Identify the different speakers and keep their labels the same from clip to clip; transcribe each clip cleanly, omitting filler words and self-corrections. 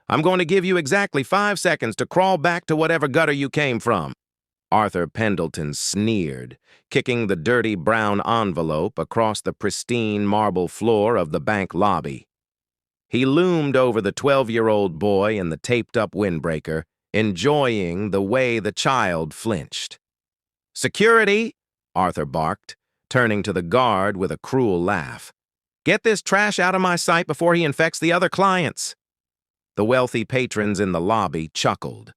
Speaker 1: I'm going to give you exactly 5 seconds to crawl back to whatever gutter you came from." Arthur Pendleton sneered, kicking the dirty brown envelope across the pristine marble floor of the bank lobby. He loomed over the 12-year-old boy in the taped-up windbreaker, enjoying the way the child flinched. "Security!" Arthur barked, turning to the guard with a cruel laugh. "Get this trash out of my sight before he infects the other clients." The wealthy patrons in the lobby chuckled,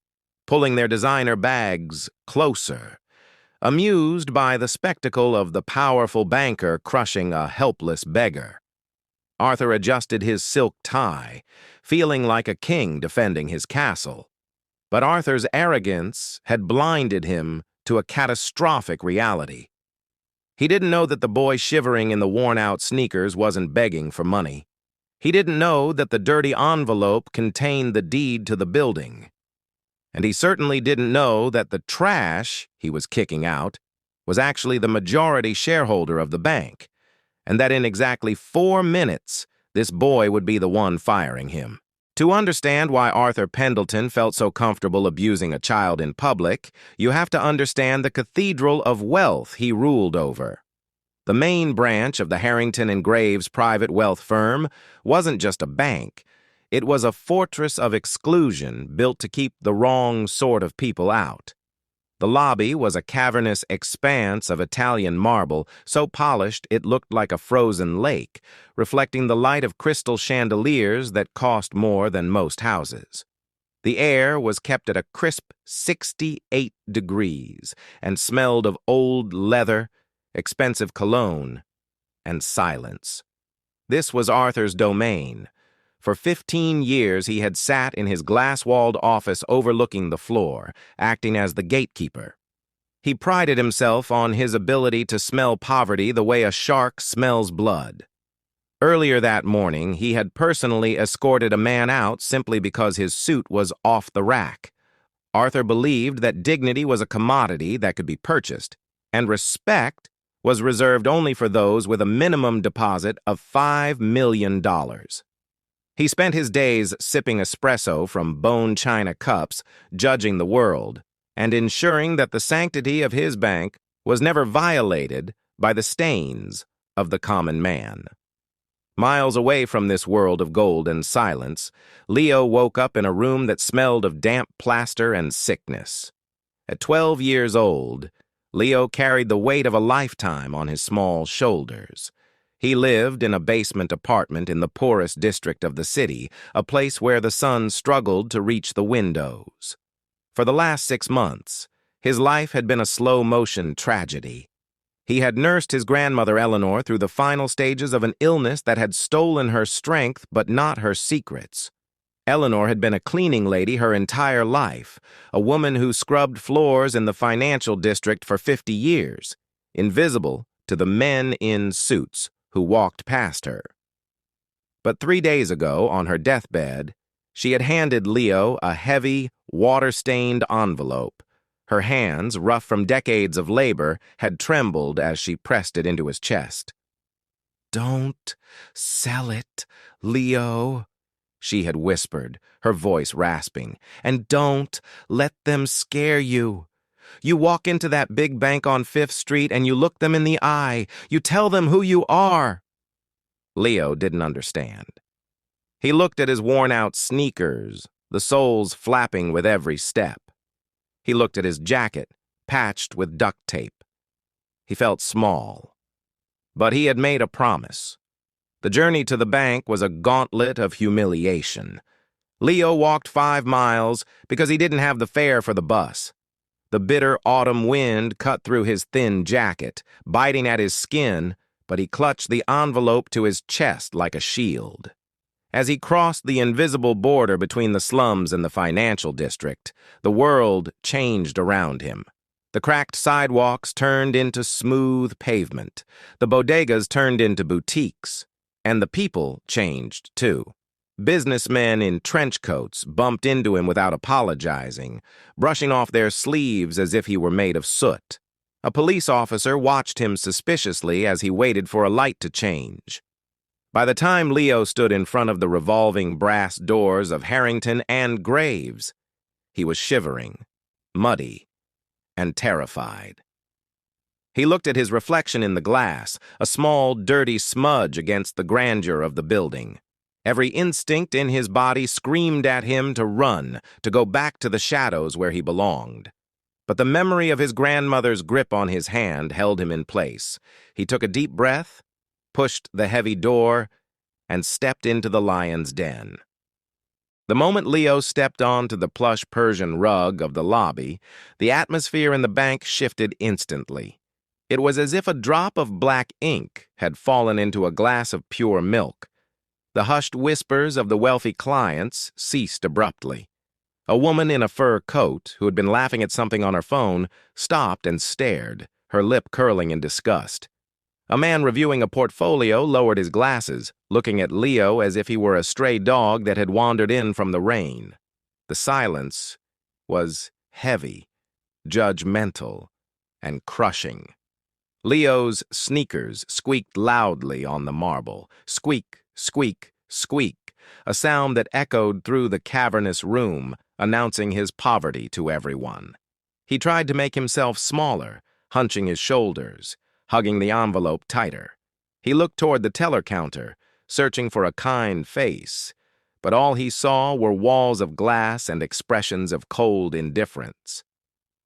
Speaker 1: pulling their designer bags closer, amused by the spectacle of the powerful banker crushing a helpless beggar. Arthur adjusted his silk tie, feeling like a king defending his castle. But Arthur's arrogance had blinded him to a catastrophic reality. He didn't know that the boy shivering in the worn-out sneakers wasn't begging for money. He didn't know that the dirty envelope contained the deed to the building. And he certainly didn't know that the trash he was kicking out was actually the majority shareholder of the bank, and that in exactly 4 minutes, this boy would be the one firing him. To understand why Arthur Pendleton felt so comfortable abusing a child in public, you have to understand the cathedral of wealth he ruled over. The main branch of the Harrington and Graves private wealth firm wasn't just a bank. It was a fortress of exclusion built to keep the wrong sort of people out. The lobby was a cavernous expanse of Italian marble, so polished it looked like a frozen lake, reflecting the light of crystal chandeliers that cost more than most houses. The air was kept at a crisp 68 degrees and smelled of old leather, expensive cologne, and silence. This was Arthur's domain. For 15 years he had sat in his glass-walled office overlooking the floor, acting as the gatekeeper. He prided himself on his ability to smell poverty the way a shark smells blood. Earlier that morning, he had personally escorted a man out simply because his suit was off the rack. Arthur believed that dignity was a commodity that could be purchased, and respect was reserved only for those with a minimum deposit of $5 million. He spent his days sipping espresso from bone china cups, judging the world, and ensuring that the sanctity of his bank was never violated by the stains of the common man. Miles away from this world of gold and silence, Leo woke up in a room that smelled of damp plaster and sickness. At 12 years old, Leo carried the weight of a lifetime on his small shoulders. He lived in a basement apartment in the poorest district of the city, a place where the sun struggled to reach the windows. For the last 6 months, his life had been a slow-motion tragedy. He had nursed his grandmother Eleanor through the final stages of an illness that had stolen her strength but not her secrets. Eleanor had been a cleaning lady her entire life, a woman who scrubbed floors in the financial district for 50 years, invisible to the men in suits who walked past her. But 3 days ago, on her deathbed, she had handed Leo a heavy, water-stained envelope. Her hands, rough from decades of labor, had trembled as she pressed it into his chest. "Don't sell it, Leo," she had whispered, her voice rasping. "And don't let them scare you. You walk into that big bank on 5th Street and you look them in the eye. You tell them who you are." Leo didn't understand. He looked at his worn-out sneakers, the soles flapping with every step. He looked at his jacket, patched with duct tape. He felt small. But he had made a promise. The journey to the bank was a gauntlet of humiliation. Leo walked 5 miles because he didn't have the fare for the bus. The bitter autumn wind cut through his thin jacket, biting at his skin, but he clutched the envelope to his chest like a shield. As he crossed the invisible border between the slums and the financial district, the world changed around him. The cracked sidewalks turned into smooth pavement. The bodegas turned into boutiques. And the people changed, too. Businessmen in trench coats bumped into him without apologizing, brushing off their sleeves as if he were made of soot. A police officer watched him suspiciously as he waited for a light to change. By the time Leo stood in front of the revolving brass doors of Harrington and Graves, he was shivering, muddy, and terrified. He looked at his reflection in the glass, a small, dirty smudge against the grandeur of the building. Every instinct in his body screamed at him to run, to go back to the shadows where he belonged. But the memory of his grandmother's grip on his hand held him in place. He took a deep breath, pushed the heavy door, and stepped into the lion's den. The moment Leo stepped onto the plush Persian rug of the lobby, the atmosphere in the bank shifted instantly. It was as if a drop of black ink had fallen into a glass of pure milk. The hushed whispers of the wealthy clients ceased abruptly. A woman in a fur coat, who had been laughing at something on her phone, stopped and stared, her lip curling in disgust. A man reviewing a portfolio lowered his glasses, looking at Leo as if he were a stray dog that had wandered in from the rain. The silence was heavy, judgmental, and crushing. Leo's sneakers squeaked loudly on the marble. Squeak, squeak, squeak, a sound that echoed through the cavernous room, announcing his poverty to everyone. He tried to make himself smaller, hunching his shoulders, hugging the envelope tighter. He looked toward the teller counter, searching for a kind face, but all he saw were walls of glass and expressions of cold indifference.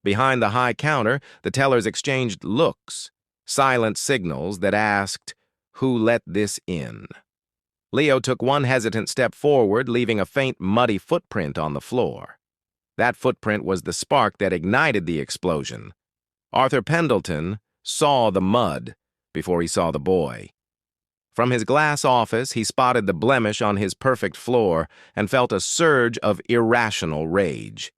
Speaker 1: Behind the high counter, the tellers exchanged looks, silent signals that asked, "Who let this in?" Leo took one hesitant step forward, leaving a faint, muddy footprint on the floor. That footprint was the spark that ignited the explosion. Arthur Pendleton saw the mud before he saw the boy. From his glass office, he spotted the blemish on his perfect floor and felt a surge of irrational rage.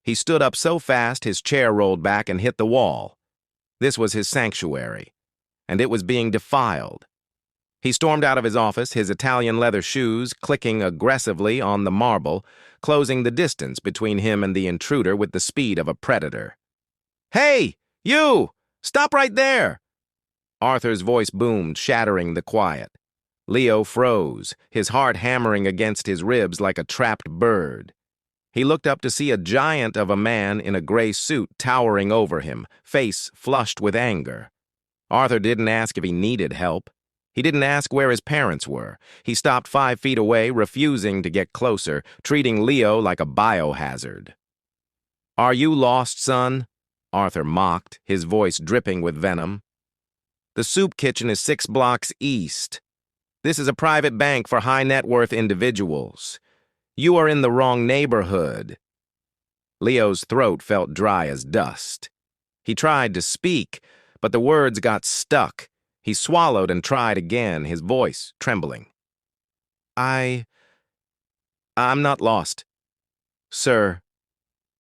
Speaker 1: He stood up so fast his chair rolled back and hit the wall. This was his sanctuary, and it was being defiled. He stormed out of his office, his Italian leather shoes clicking aggressively on the marble, closing the distance between him and the intruder with the speed of a predator. "Hey, you! Stop right there!" Arthur's voice boomed, shattering the quiet. Leo froze, his heart hammering against his ribs like a trapped bird. He looked up to see a giant of a man in a gray suit towering over him, face flushed with anger. Arthur didn't ask if he needed help. He didn't ask where his parents were. He stopped 5 feet away, refusing to get closer, treating Leo like a biohazard. "Are you lost, son?" Arthur mocked, his voice dripping with venom. "The soup kitchen is 6 blocks east. This is a private bank for high-net-worth individuals. You are in the wrong neighborhood." Leo's throat felt dry as dust. He tried to speak, but the words got stuck. He swallowed and tried again, his voice trembling. I'm not lost, sir,"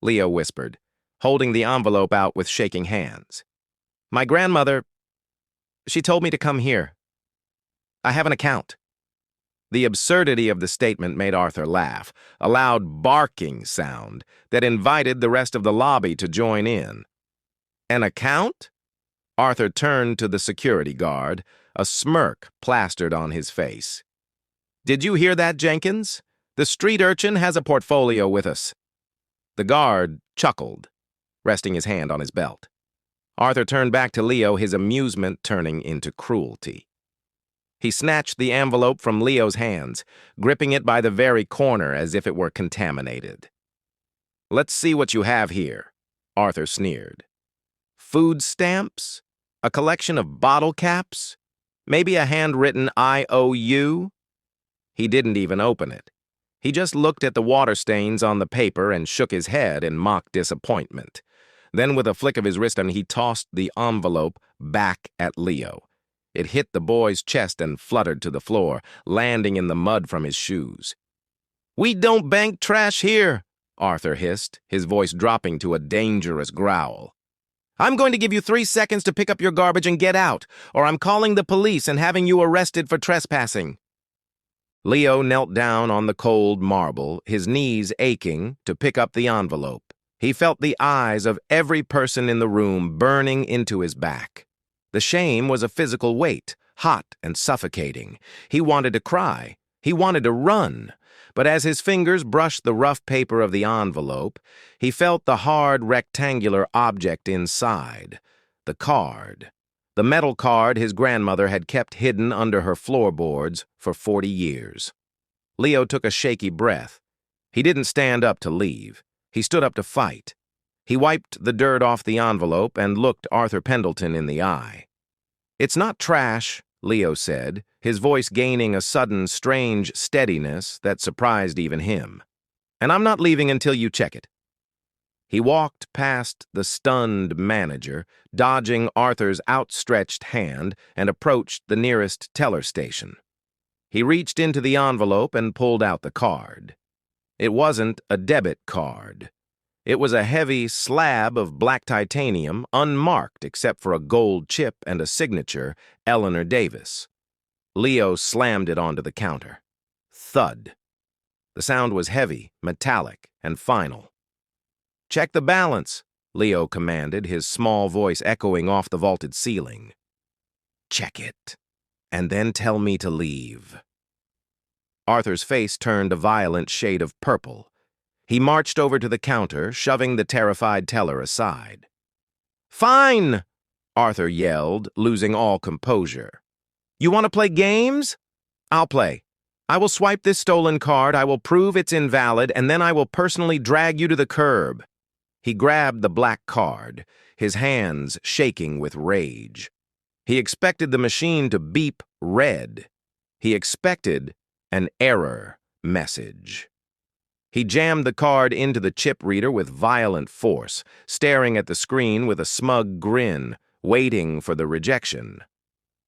Speaker 1: Leo whispered, holding the envelope out with shaking hands. "My grandmother, she told me to come here. I have an account." The absurdity of the statement made Arthur laugh, a loud barking sound that invited the rest of the lobby to join in. "An account?" Arthur turned to the security guard, a smirk plastered on his face. "Did you hear that, Jenkins? The street urchin has a portfolio with us." The guard chuckled, resting his hand on his belt. Arthur turned back to Leo, his amusement turning into cruelty. He snatched the envelope from Leo's hands, gripping it by the very corner as if it were contaminated. "Let's see what you have here," Arthur sneered. "Food stamps? A collection of bottle caps? Maybe a handwritten IOU?" He didn't even open it. He just looked at the water stains on the paper and shook his head in mock disappointment. Then, with a flick of his wrist, he tossed the envelope back at Leo. It hit the boy's chest and fluttered to the floor, landing in the mud from his shoes. "We don't bank trash here," Arthur hissed, his voice dropping to a dangerous growl. "I'm going to give you 3 seconds to pick up your garbage and get out, or I'm calling the police and having you arrested for trespassing." Leo knelt down on the cold marble, his knees aching, to pick up the envelope. He felt the eyes of every person in the room burning into his back. The shame was a physical weight, hot and suffocating. He wanted to cry. He wanted to run. But as his fingers brushed the rough paper of the envelope, he felt the hard, rectangular object inside. The card. The metal card his grandmother had kept hidden under her floorboards for 40 years. Leo took a shaky breath. He didn't stand up to leave. He stood up to fight. He wiped the dirt off the envelope and looked Arthur Pendleton in the eye. "It's not trash," Leo said, his voice gaining a sudden, strange steadiness that surprised even him. "And I'm not leaving until you check it." He walked past the stunned manager, dodging Arthur's outstretched hand, and approached the nearest teller station. He reached into the envelope and pulled out the card. It wasn't a debit card. It was a heavy slab of black titanium, unmarked except for a gold chip and a signature, Eleanor Davis. Leo slammed it onto the counter. Thud. The sound was heavy, metallic, and final. "Check the balance," Leo commanded, his small voice echoing off the vaulted ceiling. "Check it, and then tell me to leave." Arthur's face turned a violent shade of purple. He marched over to the counter, shoving the terrified teller aside. "Fine!" Arthur yelled, losing all composure. "You want to play games? I'll play. I will swipe this stolen card, I will prove it's invalid, and then I will personally drag you to the curb." He grabbed the black card, his hands shaking with rage. He expected the machine to beep red. He expected an error message. He jammed the card into the chip reader with violent force, staring at the screen with a smug grin, waiting for the rejection.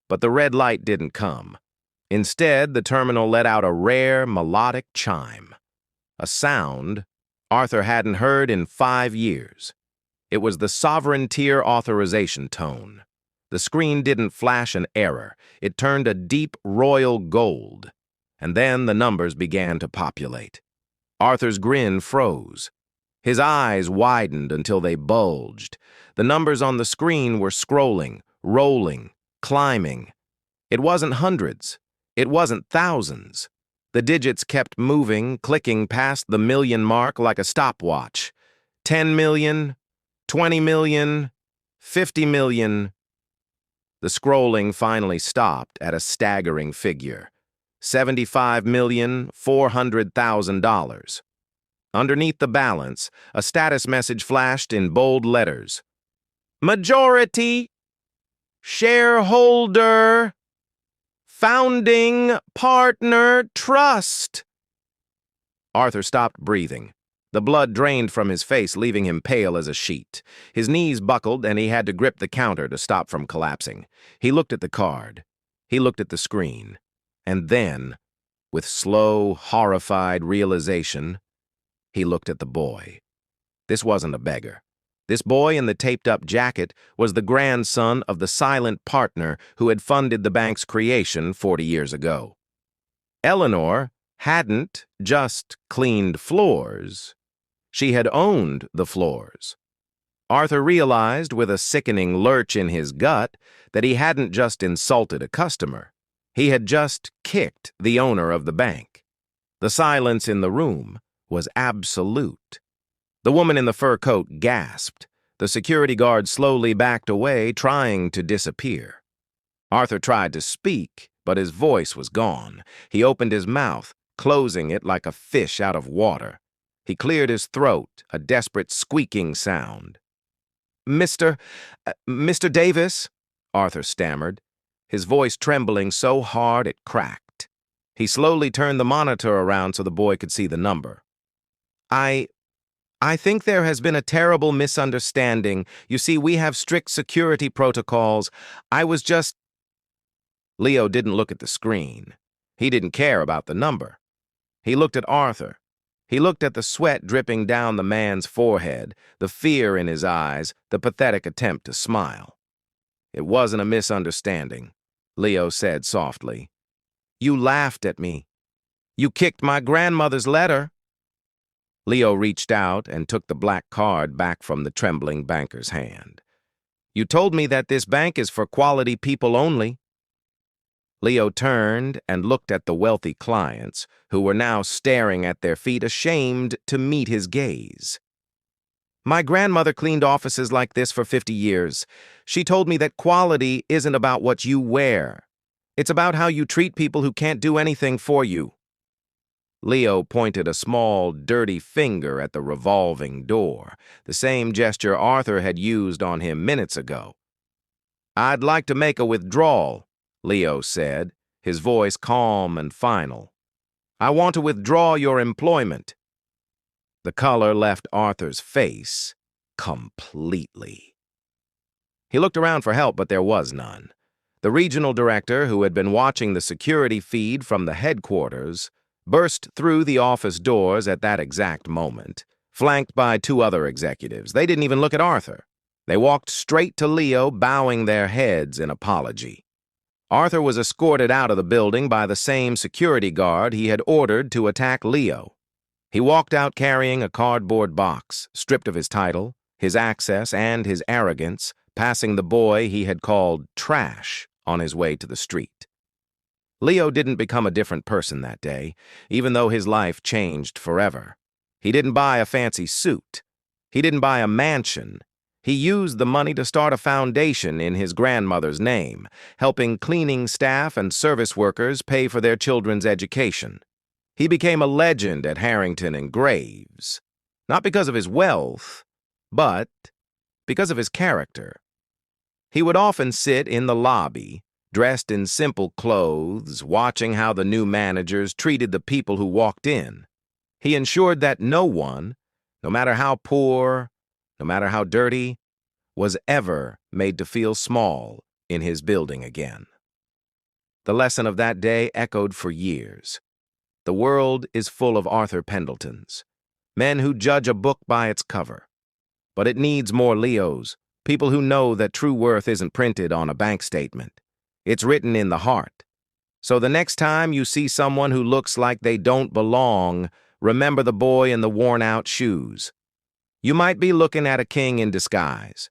Speaker 1: But the red light didn't come. Instead, the terminal let out a rare, melodic chime. A sound Arthur hadn't heard in 5 years. It was the sovereign tier authorization tone. The screen didn't flash an error. It turned a deep royal gold. And then the numbers began to populate. Arthur's grin froze. His eyes widened until they bulged. The numbers on the screen were scrolling, rolling, climbing. It wasn't hundreds. It wasn't thousands. The digits kept moving, clicking past the million mark like a stopwatch. 10 million, 20 million, 50 million. The scrolling finally stopped at a staggering figure. $75,400,000. Underneath the balance, a status message flashed in bold letters. "Majority, shareholder, founding partner trust." Arthur stopped breathing. The blood drained from his face, leaving him pale as a sheet. His knees buckled, and he had to grip the counter to stop from collapsing. He looked at the card. He looked at the screen. And then, with slow, horrified realization, he looked at the boy. This wasn't a beggar. This boy in the taped-up jacket was the grandson of the silent partner who had funded the bank's creation 40 years ago. Eleanor hadn't just cleaned floors. She had owned the floors. Arthur realized, with a sickening lurch in his gut, that he hadn't just insulted a customer. He had just kicked the owner of the bank. The silence in the room was absolute. The woman in the fur coat gasped. The security guard slowly backed away, trying to disappear. Arthur tried to speak, but his voice was gone. He opened his mouth, closing it like a fish out of water. He cleared his throat, a desperate squeaking sound. Mr. Davis," Arthur stammered, his voice trembling so hard it cracked. He slowly turned the monitor around so the boy could see the number. I think there has been a terrible misunderstanding. You see, we have strict security protocols. I was just—" Leo didn't look at the screen. He didn't care about the number. He looked at Arthur. He looked at the sweat dripping down the man's forehead, the fear in his eyes, the pathetic attempt to smile. "It wasn't a misunderstanding," Leo said softly. "You laughed at me. You kicked my grandmother's letter." Leo reached out and took the black card back from the trembling banker's hand. "You told me that this bank is for quality people only." Leo turned and looked at the wealthy clients, who were now staring at their feet, ashamed to meet his gaze. My grandmother cleaned offices like this for 50 years. She told me that quality isn't about what you wear. It's about how you treat people who can't do anything for you. Leo pointed a small, dirty finger at the revolving door, the same gesture Arthur had used on him minutes ago. "I'd like to make a withdrawal," Leo said, his voice calm and final. "I want to withdraw your employment." The color left Arthur's face completely. He looked around for help, but there was none. The regional director, who had been watching the security feed from the headquarters, burst through the office doors at that exact moment, flanked by two other executives. They didn't even look at Arthur. They walked straight to Leo, bowing their heads in apology. Arthur was escorted out of the building by the same security guard he had ordered to attack Leo. He walked out carrying a cardboard box, stripped of his title, his access, and his arrogance, passing the boy he had called trash on his way to the street. Leo didn't become a different person that day, even though his life changed forever. He didn't buy a fancy suit. He didn't buy a mansion. He used the money to start a foundation in his grandmother's name, helping cleaning staff and service workers pay for their children's education. He became a legend at Harrington and Graves, not because of his wealth, but because of his character. He would often sit in the lobby, dressed in simple clothes, watching how the new managers treated the people who walked in. He ensured that no one, no matter how poor, no matter how dirty, was ever made to feel small in his building again. The lesson of that day echoed for years. The world is full of Arthur Pendletons, men who judge a book by its cover. But it needs more Leos, people who know that true worth isn't printed on a bank statement. It's written in the heart. So the next time you see someone who looks like they don't belong, remember the boy in the worn-out shoes. You might be looking at a king in disguise,